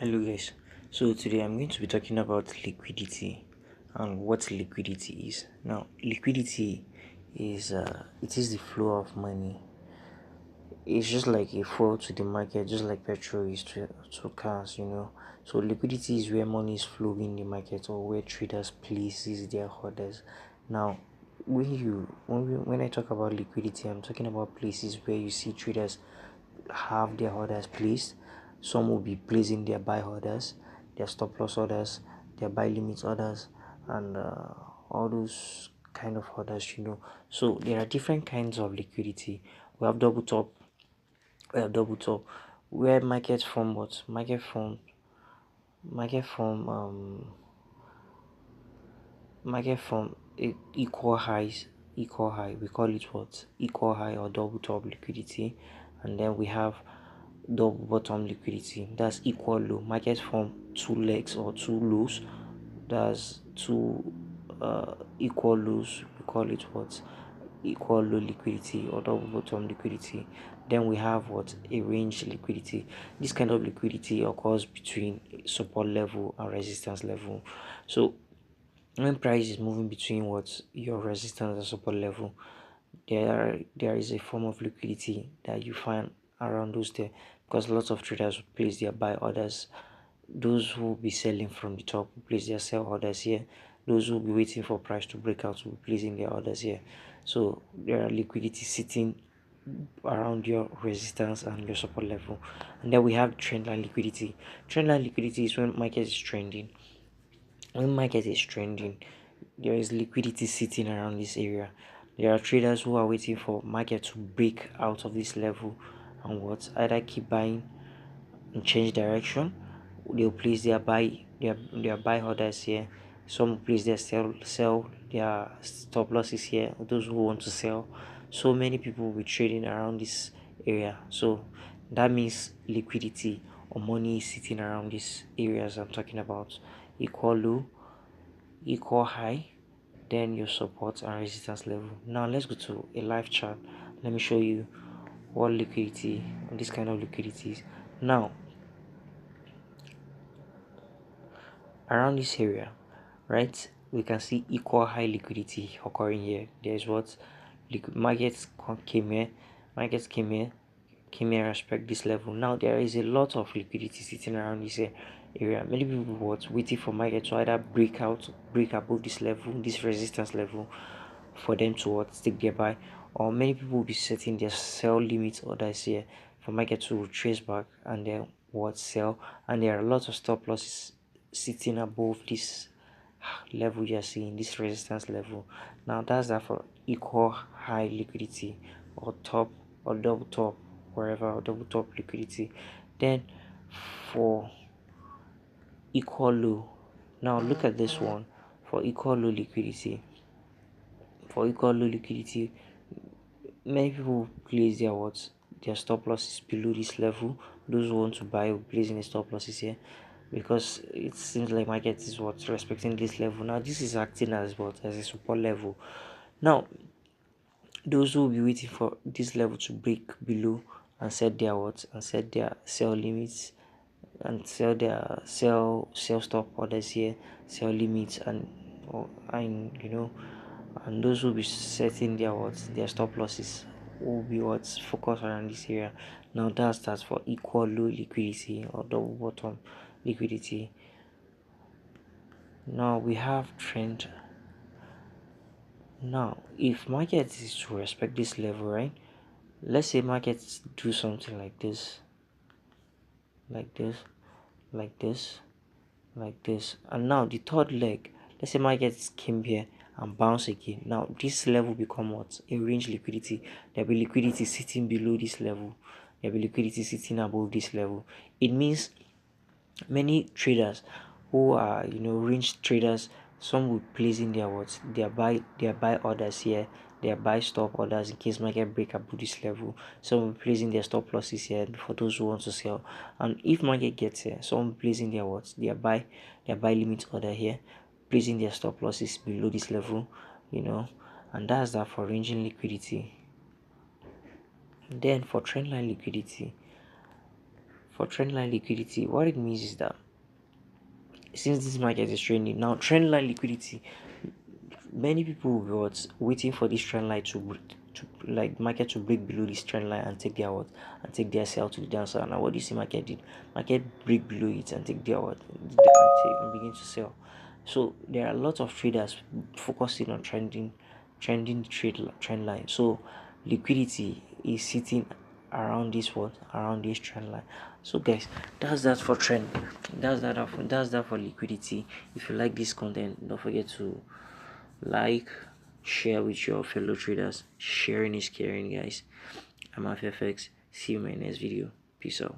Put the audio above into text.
Hello guys, so today I'm going to be talking about liquidity and what liquidity is. Now liquidity is it is the flow of money. It's just like a flow to the market, just like petrol is to cars, So liquidity is where money is flowing in the market or where traders places their orders. Now when I talk about liquidity, I'm talking about places where you see traders have their orders placed. Some will be placing their buy orders, their stop loss orders, their buy limit orders, and all those kind of orders. So there are different kinds of liquidity. We have double top, where market from what market from equal highs, equal high, we call it what, equal high or double top liquidity. And then we have double bottom liquidity, that's equal low. Market from two legs or two lows, that's two equal lows, we call it what, equal low liquidity or double bottom liquidity. Then we have what, a range liquidity. This kind of liquidity occurs between support level and resistance level. So when price is moving between what, your resistance and support level, there is a form of liquidity that you find around those there, because lots of traders will place their buy orders. Those who will be selling from the top will place their sell orders here. Those who will be waiting for price to break out will be placing their orders here. So there are liquidity sitting around your resistance and your support level. And then we have trendline liquidity. Trendline liquidity is when market is trending. When market is trending, there is liquidity sitting around this area. There are traders who are waiting for market to break out of this level and what, either keep buying and change direction. They'll place their buy orders here. Some will place their sell their stop losses here. Those who want to sell. So many people will be trading around this area. So that means liquidity or money is sitting around these areas I'm talking about. Equal low, equal high, then your support and resistance level. Now let's go to a live chart. Let me show you what liquidity, this kind of liquidity is. Now around this area, right, we can see equal high liquidity occurring here. There's what, markets came here respect this level. Now there is a lot of liquidity sitting around this area. Many people what, waiting for market to either break above this level, this resistance level, for them to what, take their buy, or many people will be setting their sell limit orders here for market to trace back and then what, sell. And there are a lot of stop losses sitting above this level you are seeing, this resistance level. Now that's that for equal high liquidity or top or double top, wherever, or double top liquidity. Then for equal low, now look at this one. For equal low liquidity, many people place their what, their stop losses below this level. Those who want to buy will place in the stop losses here, because it seems like market is what, respecting this level. Now this is acting as what, as a support level. Now those who will be waiting for this level to break below and set their what, and set their sell limits and sell their sell stop orders here, sell limits, and and those will be setting their what, their stop losses will be what, focus around this area. Now that's for equal low liquidity or double bottom liquidity. Now we have trend. Now if market is to respect this level, right, let's say markets do something like this, like this, like this, like this, and now the third leg, let's say markets came here and bounce again. Now this level become what, a range liquidity. There'll be liquidity sitting below this level, there'll be liquidity sitting above this level. It means many traders who are range traders, some will place in their what, their buy orders here, their buy stop orders in case market break above this level. Some will place in their stop losses here for those who want to sell. And if market gets here, some will place in their what, their buy limit order here, placing their stop losses below this level, and that's that for ranging liquidity. Then for trendline liquidity, for trend line liquidity, what it means is that since this market is trending now, trend line liquidity, many people will be waiting for this trend line to like market to break below this trend line and take their and take their sell to the downside. Now what do you see market did? Market break below it and take their and begin to sell. So there are a lot of traders focusing on trending trend line. So liquidity is sitting around this trend line. So guys, that's that for trend. That's that for liquidity. If you like this content, don't forget to like, share with your fellow traders. Sharing is caring, guys. I'm Amphyfx. See you in my next video. Peace out.